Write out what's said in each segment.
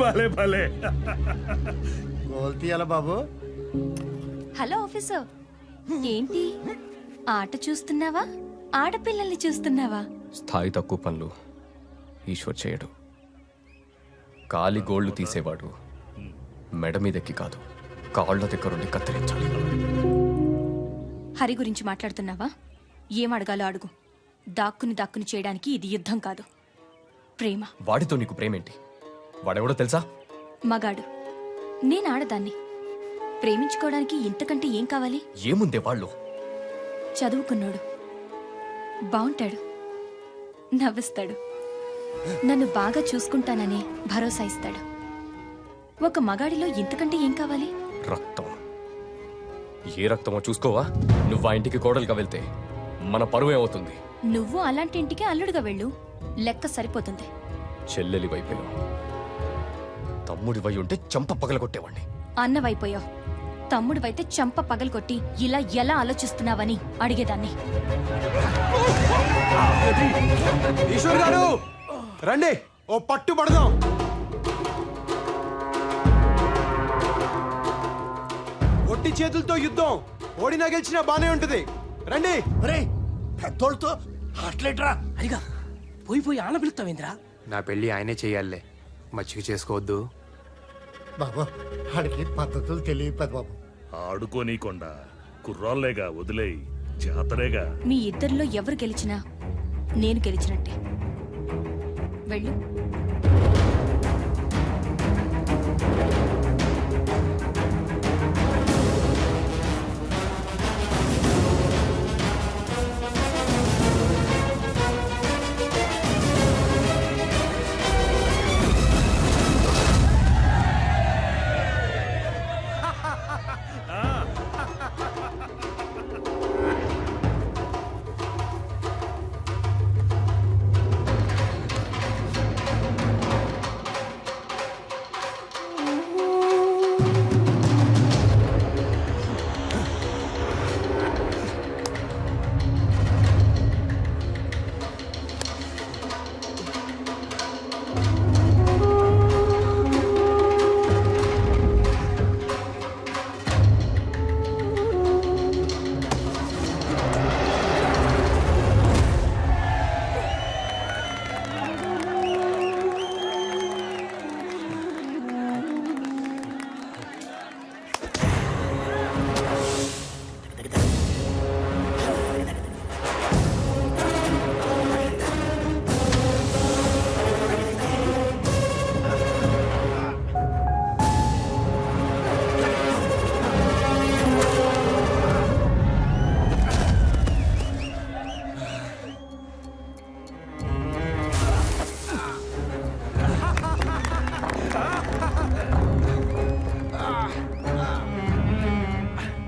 భలే భలే. గోల్ తీయాల బాబు. Hello officer, ఏంటి ఆట చూస్తున్నావా, ఆడపిల్లల్ని చూస్తున్నావా? స్థాయి తక్కువ పనులు ఈశ్వర్ చేయడు. కాలి గోళ్లు తీసేవాడు మెడ మీదెక్కి కాదు, కాళ్ల దగ్గరుండి కత్తిరించాలి. హరి గురించి మాట్లాడుతున్నావా? ఏం అడగాలో అడుగు. దాక్కుని చేయడానికి ఇది యుద్ధం కాదు, ప్రేమ. వాడితో నీకు ప్రేమేంటి? వాడెవడో తెలుసా? మగాడు, నేను ఆడదాన్ని. ప్రేమించుకోవడానికి ఇంతకంటే ఏం కావాలి? ఏముందే వాళ్ళు? చదువుకున్నాడు, బాగుంటాడు, నవ్విస్తాడు, నన్ను బాగా చూసుకుంటానని భరోసా ఇస్తాడు. ఒక మగాడిలో ఇంతకంటే ఏం కావాలి? రక్తం. ఏ రక్తమో చూసుకోవా? నువ్వు ఆ ఇంటికి కోడలుగా వెళ్తే మన పరువు ఏమవుతుంది? నువ్వు అలాంటి ఇంటికి అల్లుడుగా వెళ్ళు, లెక్క సరిపోతుంది. చెల్లెలి వైపోయావు, తమ్ముడి వై ఉంటే చంప పగలగొట్టేవాణ్ణి. అన్నవైపోయావు, తమ్ముడివైతే చంప పగలగొట్టి ఇలా ఎలా ఆలోచిస్తున్నావని అడిగేదాన్ని. ఈశ్వర్ గారు రండి, ఓ పట్టు పడదాం. ఒట్టి చేతులతో యుద్ధం, ఓడినా గెలిచినా బానే ఉంటది. రండి. పెద్దోళ్ళతో అట్లేట్రా. అడిగా పోయి ఆన పిలుస్తావేంద్రా? నా పెళ్లి ఆయనే చెయ్యాలే, మచ్చిక చేసుకోవద్దు. బాబు ఆడికి పద్ధతులు తెలియదు పెద్ద బాబు. ఆడుకోనీకొండా కుర్రాళ్ళేగా, వదిలేయి, జాతరేగా. మీ ఇద్దరిలో ఎవరు గెలిచినా నేను గెలిచినట్టే. వెళ్ళు.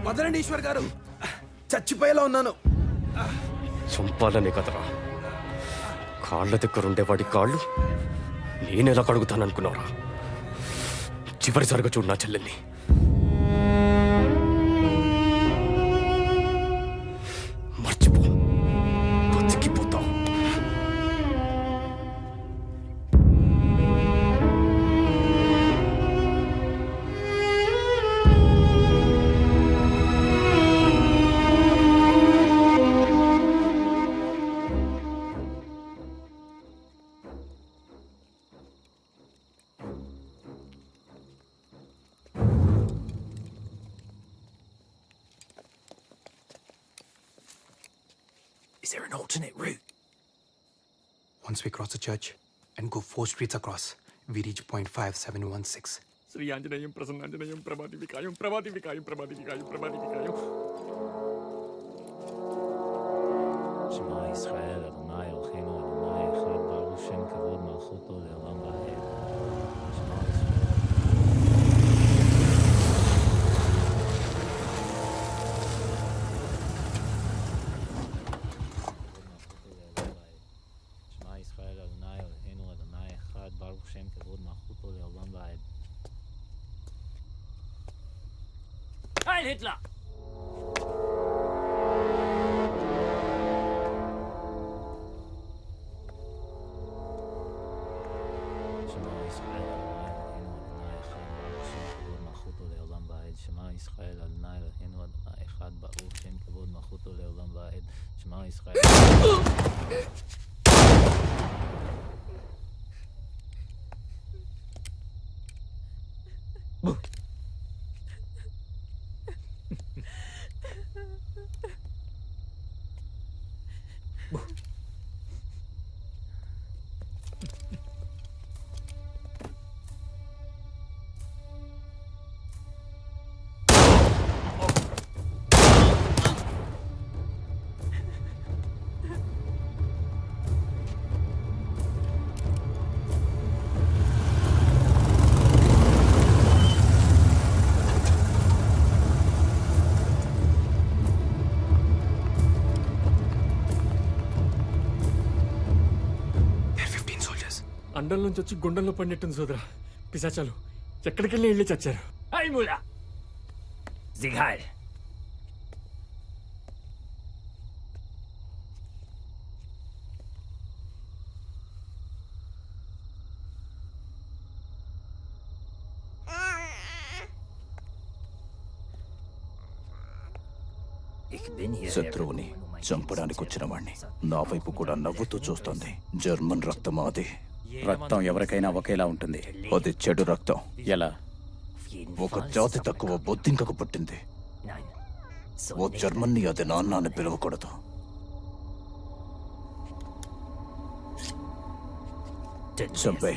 వదలండి ఈశ్వర్ గారు, చచ్చిపోయేలా ఉన్నాను. చంపాలనే కదరా, కాళ్ళ దగ్గరుండేవాడి కాళ్ళు నేనెలా కడుగుతాననుకున్నావురా? చివరిసారిగా చూడు నా చెల్లెల్ని. మర్చిపో, బతికిపోతావు. Is there an alternate route? Once we cross the church and go 4 streets across, we reach point 5716. Shri Anjaneyam ప్రసన్నాంజనేయం Prabhati వికాయం Prabhati వికాయం Prabhati వికాయం Prabhati వికాయం. שמע ישראל, אדוני אלוהינו, אדוני אחד, ברוך שם כבוד מלכותו לעולם ועד. שמע ישראל. שמע ישראל, אדוני אלוהינו, אדוני אחד, ברוך שם כבוד מלכותו לעולם ועד. היי היטלר! שמע ישראל, אדוני Shema Israel. అండం నుంచి వచ్చి గుండెల్లో పడినట్టుంది సోదరా. పిశాచాలు ఎక్కడికెళ్ళి వెళ్ళి చచ్చారు. Hey, Mullah! Sieg heil! శత్రువుని చంపడానికి వచ్చిన వాణ్ణి నా వైపు కూడా నవ్వుతూ చూస్తోంది. జర్మన్ రక్తం అది. రక్తం ఎవరికైనా ఒకేలా ఉంటుంది. అది చెడు రక్తం. ఎలా? ఒక జాతి తక్కువ బొద్దింకకు పుట్టింది. ఓ జర్మన్ని అది నాన్న అని పిలవకూడదు. చంపే.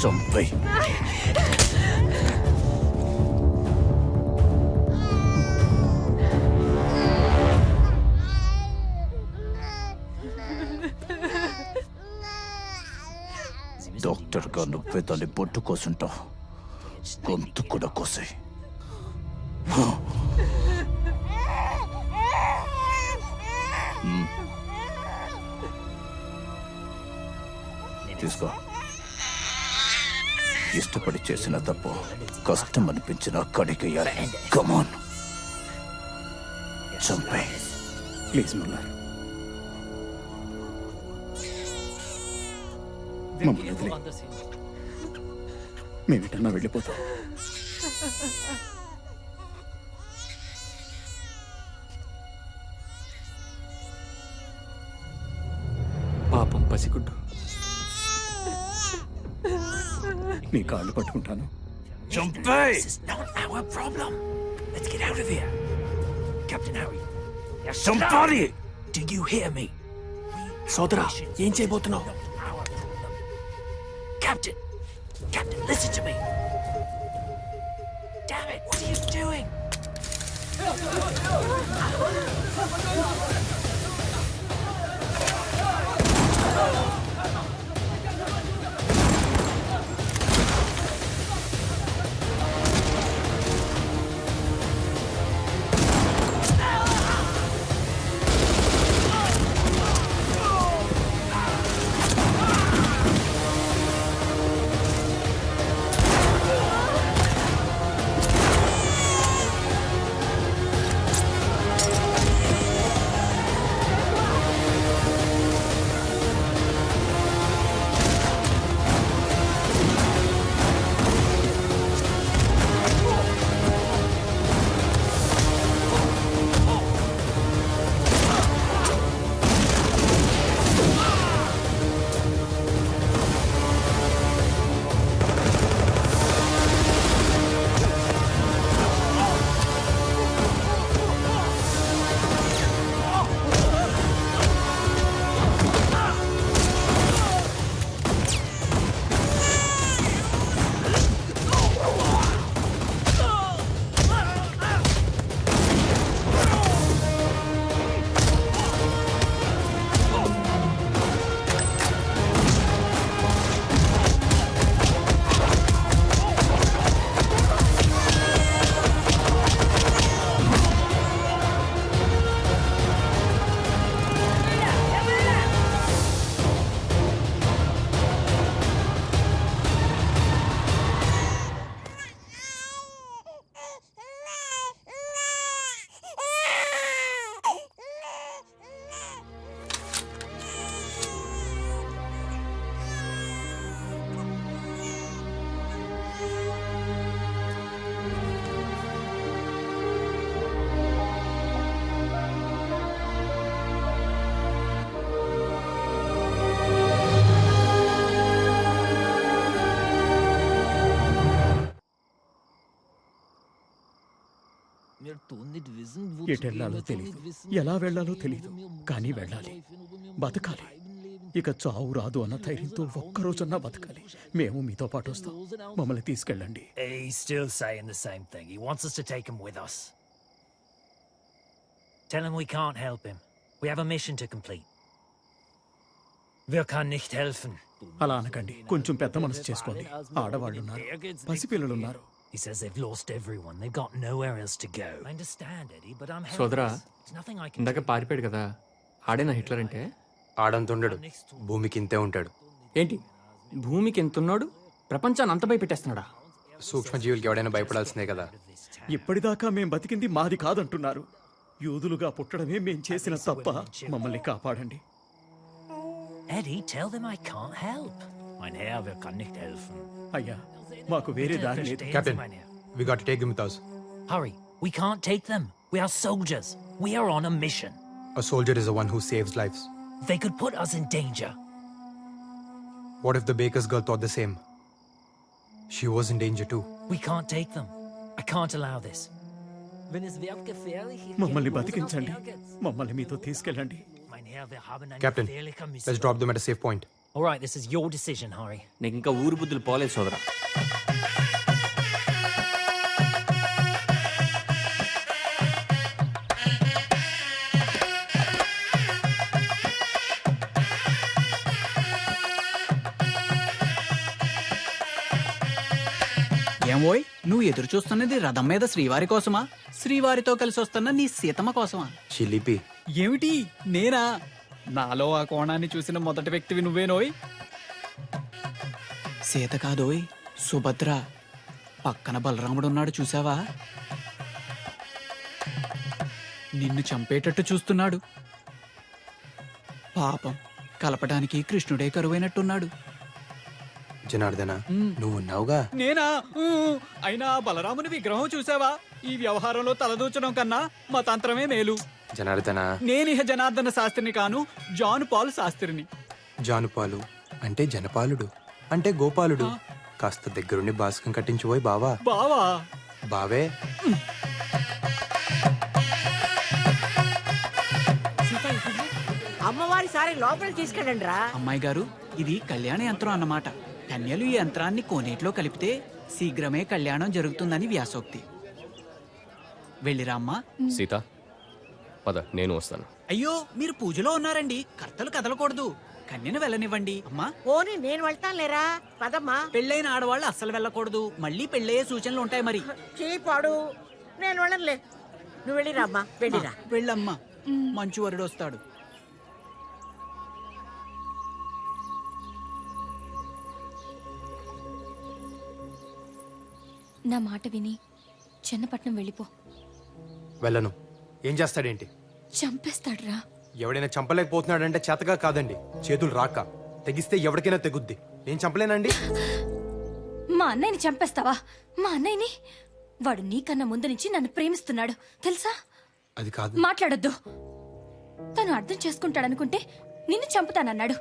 చంపే. డాక్టర్ గా నువ్వే దాన్ని బొట్టు కోసుంటావు. గొంతు కూడా కోసే. తీసుకో. ఇష్టపడి చేసిన తప్పు కష్టం అనిపించిన కడిగేయాలి. కమాన్, చంపే. ప్లీజ్ ముల్లా, మమ్మల్ని వదిలే. మేమిటన్నా వెళ్ళిపోతాం. పాపం పసిగుడ్డు. నీ కాళ్ళు పట్టుకుంటాను. చంపే. This is not our problem. Let's get out of here. Captain Harry. చంపాలి. Do you hear me? సోదరా, ఏం చేయబోతున్నావు? Our problem. Captain! Captain, listen to me! Damn it, what are you doing? ఎటెళ్లాలో తెలీదు, ఎలా వెళ్లాలో తెలీదు, కానీ వెళ్ళాలి, బతకాలి. ఇక చావు రాదు అన్న ధైర్యంతో ఒక్కరోజన్నా బతకాలి. మేము మీతో పాటు వస్తాం, మమ్మల్ని తీసుకెళ్ళండి. He's still saying the same thing. He wants us to take him with us. Tell him we can't help him. We have a mission to complete. Wir kann nicht helfen. అలా అనకండి, కొంచెం పెద్ద మనసు చేసుకోండి. ఆడవాళ్ళున్నారు, పసిపిల్లలున్నారు. He says they've lost everyone. They've got nowhere else to go. I understand, Eddie, but I'm సోదరా, helpless. There's nothing I can ఇందాక పారిపోయాడు కదా, ఆడేనా హిట్లర్ అంటే? ఆడంత ఉండడు, భూమికి ఇంతే ఉంటాడు. ఏంటి, భూమికి ఎంతున్నాడు, ప్రపంచాన్ని అంత భయపెట్టేస్తున్నాడా? సూక్ష్మజీవులకి ఎవడైనా భయపడాల్సిందే కదా. ఇప్పటిదాకా మేం బతికింది మాది కాదంటున్నారు. యూదులుగా పుట్టడమే మేం చేసిన తప్ప. మమ్మల్ని కాపాడండి. Eddie, tell them I can't help. Mein Herr, wir kann nicht helfen. అయ్యా, మాకు వేరే దారి లేదు. Captain, we got to take them with us. Hurry, we can't take them. We are soldiers. We are on a mission. A soldier is the one who saves lives. They could put us in danger. What if the baker's girl thought the same? She was in danger too. We can't take them. I can't allow this. మమ్మల్ని బతికించండి, మమ్మల్ని మీతో తీసుకెళ్ళండి. Mein Herr, wir haben eine Captain, gefährliche let's Mission. drop them at a safe point. All right, this is your decision, Harry. నీకు ఇంకా ఊరు బుద్ధులు పోలేదు సోదరా. ఏమోయ్, నువ్వు ఎదురు చూస్తున్నది రథం మీద శ్రీవారి కోసమా, శ్రీవారితో కలిసి వస్తున్న నీ సీతమ్మ కోసమా? చిలిపి. ఏమిటి, నేనా? నాలో ఆ కోణాన్ని చూసిన మొదటి వ్యక్తివి నువ్వేనోయ్. సీత కాదోయ్, సుభద్ర. పక్కన బలరాముడున్నాడు, చూసావా? నిన్ను చంపేటట్టు చూస్తున్నాడు. పాపం, కలపడానికి కృష్ణుడే కరువైనట్టున్నాడు. జనార్దన, నువ్వు ఉన్నావుగా. నేనా? అయినా బలరాముని విగ్రహం చూసావా? ఈ వ్యవహారంలో తలదూచడం కన్నా మా తంత్రమే మేలు. జనార్దన. నేనిహ జనార్దన శాస్త్రిని కాను, జాన్ పాల్ శాస్త్రిని. జానుపాలు అంటే జనపాలుడు, అంటే గోపాలుడు. కాస్త దగ్గరుండి బాస్కం కట్టించుపోయి బావా. బావా? బావే. అమ్మవారి సారి లోపలికి తీసుకెళ్ళండి రా. అమ్మాయి గారు, ఇది కళ్యాణ యంత్రం అన్నమాట. కన్యలు ఈ యంత్రాన్ని కోనేట్లో కలిపితే శీఘ్రమే కళ్యాణం జరుగుతుందని వ్యాసోక్తి. వెళ్ళిరామ్మా. సీత, పద, నేను వస్తాను. అయ్యో, మీరు పూజలో ఉన్నారండి, కర్తలు కదలకూడదు. కన్యను వెళ్ళనివ్వండి అమ్మా. పోనీ నేను వెళ్తాను లేరా, పదమ్మా. పెళ్ళైన ఆడవాళ్ళు అస్సలు వెళ్ళకూడదు, మళ్ళీ పెళ్ళయ్యే సూచనలు ఉంటాయి మరి. చీపాడు, నేను వెళ్ళనులే. నువ్వు వెళ్ళిరామ్మా, వెళ్ళిరా. వెళ్ళమ్మా, మంచు వరుడు వస్తాడు. నా మాట విని చిన్నపట్నం వెళ్ళిపో. వెళ్ళను. ఏం చేస్తాడేంటి? చంపేస్తాడురా. ఎవడైనా చంపలేకపోతున్నాడంటే చేతగా కాదండి, చేతులు రాక. తెగిస్తే ఎవరికైనా తెగుద్ది. నేను చంపలేనండి. మా అన్నయ్యని చంపేస్తావా? మా అన్నయ్యని? వాడు నీకన్నా ముందు నుంచి నన్ను ప్రేమిస్తున్నాడు, తెలుసా? అది కాదు. మాట్లాడొద్దు. తను అర్థం చేసుకుంటాడనుకుంటే నిన్ను చంపుతానన్నాడు.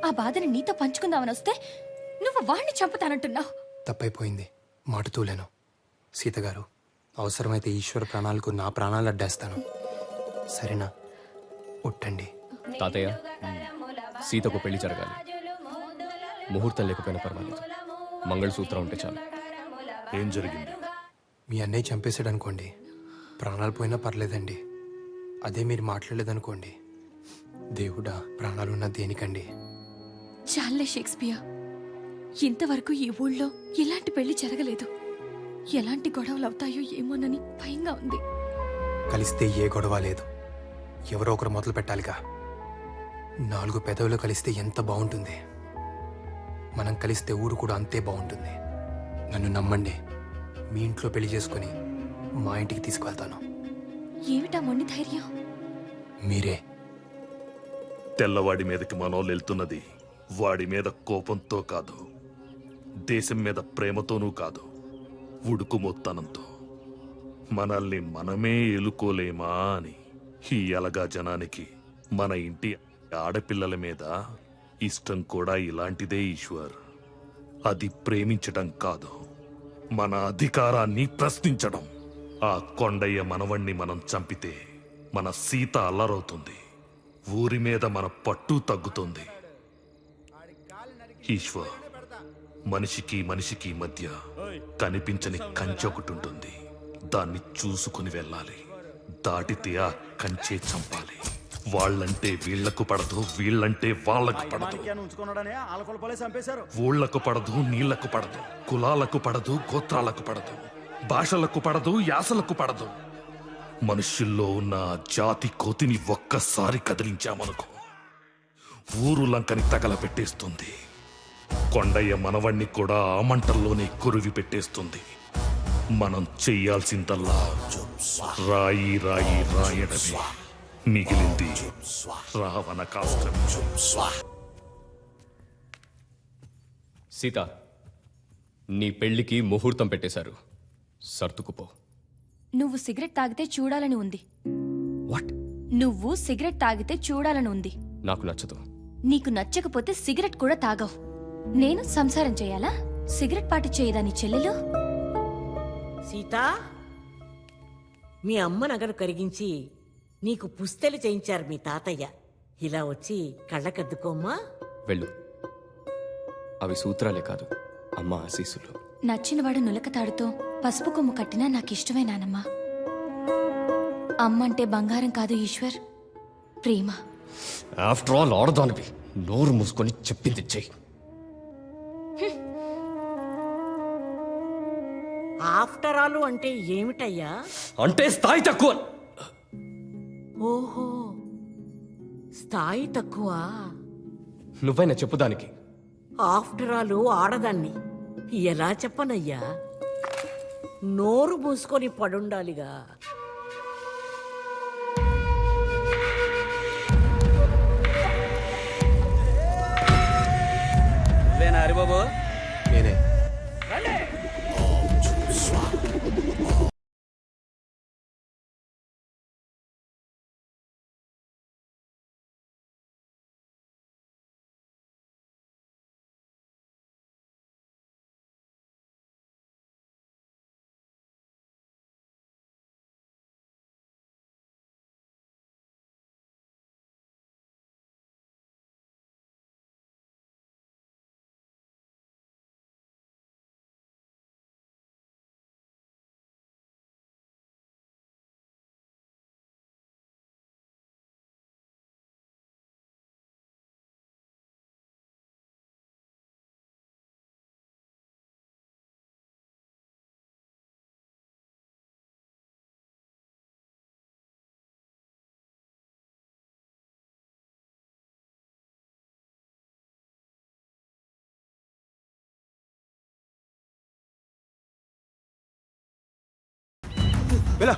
ఆ బాధని నీతో పంచుకుందామని వస్తే నువ్వు వాణ్ణి చంపుతానంటున్నావు. తప్పైపోయింది, మాట తూలేను. సీతగారు, అవసరమైతే ఈశ్వర ప్రాణాలకు నా ప్రాణాలు అడ్డేస్తాను, సరేనా? ఉట్టండి. తాతయ్య, సీతకు పెళ్లి జరగాలి. ముహూర్తం లేకపోయినా పర్వాలేదు, మంగళసూత్రం ఉంటే చాలు. ఏం జరిగింది? మీ అన్నయ్య చంపేశాడు అనుకోండి, ప్రాణాలు పోయినా పర్లేదండి. అదే మీరు మాట్లాడలేదనుకోండి, దేవుడా, ప్రాణాలున్నా దేనికండి? చాలే షేక్స్పియర్, ఇంతవరకు ఈ ఊళ్ళో ఎలాంటి పెళ్లి జరగలేదు. ఎలాంటి గొడవలు అవుతాయో ఏమోనని భయంగా ఉంది. కలిస్తే ఏ గొడవ లేదు, ఎవరో ఒకరు మొదలు పెట్టాలిగా. 4 పెదవులు కలిస్తే ఎంత బాగుంటుంది. మనం కలిస్తే ఊరు కూడా అంతే బాగుంటుంది. నన్ను నమ్మండి, మీ ఇంట్లో పెళ్లి చేసుకుని మా ఇంటికి తీసుకువెళ్తాను. ఏమిటా మొండి ధైర్యం? మీరే. తెల్లవాడి మీదకి మనోళ్ళు వెళ్తున్నది వాడి మీద కోపంతో కాదు, దేశం మీద ప్రేమతోనూ కాదు, ఉడుకుమొత్తనంతో. మనల్ని మనమే ఎలుకోలేమా అని. ఈ అలగా జనానికి మన ఇంటి ఆడపిల్లల మీద ఇష్టం కూడా ఇలాంటిదే ఈశ్వర్. అది ప్రేమించడం కాదు, మన అధికారాన్ని ప్రశ్నించడం. ఆ కొండయ్య మనవణ్ణి మనం చంపితే మన సీత అల్లరవుతుంది, ఊరి మీద మన పట్టు తగ్గుతుంది. ఈశ్వర్, మనిషికి మనిషికి మధ్య కనిపించని కంచె ఒకటి ఉంటుంది. దాన్ని చూసుకుని వెళ్ళాలి. దాటితే ఆ కంచే చంపాలి. వాళ్ళంటే వీళ్లకు పడదు, వీళ్ళంటే వాళ్ళకు పడదు. ఊళ్లకు పడదు, నీళ్లకు పడదు, కులాలకు పడదు, గోత్రాలకు పడదు, భాషలకు పడదు, యాసలకు పడదు. మనుష్యుల్లో ఉన్న జాతి కోతిని ఒక్కసారి కదిలించామనుకో, ఊరు లంకని తగలపెట్టేస్తుంది. కొండయ్య మనవణ్ణి కూడా ఆ మంటల్లోనే కొరివి పెట్టేస్తుంది. మనం చెయ్యాల్సిందల్లా రాయి రాయి రాయడమే. మిగిలింది రావణ కాష్టం. సీత, నీ పెళ్లికి ముహూర్తం పెట్టేశారు, సర్దుకుపో. నువ్వు సిగరెట్ తాగితే చూడాలని ఉంది. వాట్? నువ్వు సిగరెట్ తాగితే చూడాలని ఉంది. నాకు నచ్చదు. నీకు నచ్చకపోతే సిగరెట్ కూడా తాగవు. నేను సంసారం చేయాలా? సిగరెట్ పాటి చేయదా నీ చెల్లెలు? సీతా, మీ అమ్మ నగలు కరిగించి నీకు పుస్తెలు చేయించారు మీ తాతయ్య. ఇలా వచ్చి కళ్ళకద్దుకోమ్మా. వెళ్ళు. అవి సూత్రాలే కాదు, అమ్మ ఆశీస్సులు. నచ్చినవాడు నులకతాడుతో పసుపు కొమ్ము కట్టినా నాకిష్టమే నానమ్మా. అమ్మంటే బంగారం కాదు ఈశ్వర్, ప్రేమ. ఆఫ్టర్ ఆల్ ఆడదానివి, నోరు మూసుకొని చెప్పింది చెయ్యి. ఆఫ్టర్ ఆల్ అంటే ఏమిటయ్యా? అంటే స్థాయి తక్కువ. ఓహో, స్థాయి తక్కువ. నువ్వైనా చెప్పుదానికి. ఆఫ్టర్ ఆల్ ఆడదాన్ని ఎలా చెప్పనయ్యా? నోరు మూసుకొని పడుండాలిగా. హరిబాబు, నేనే. వెళ్ళ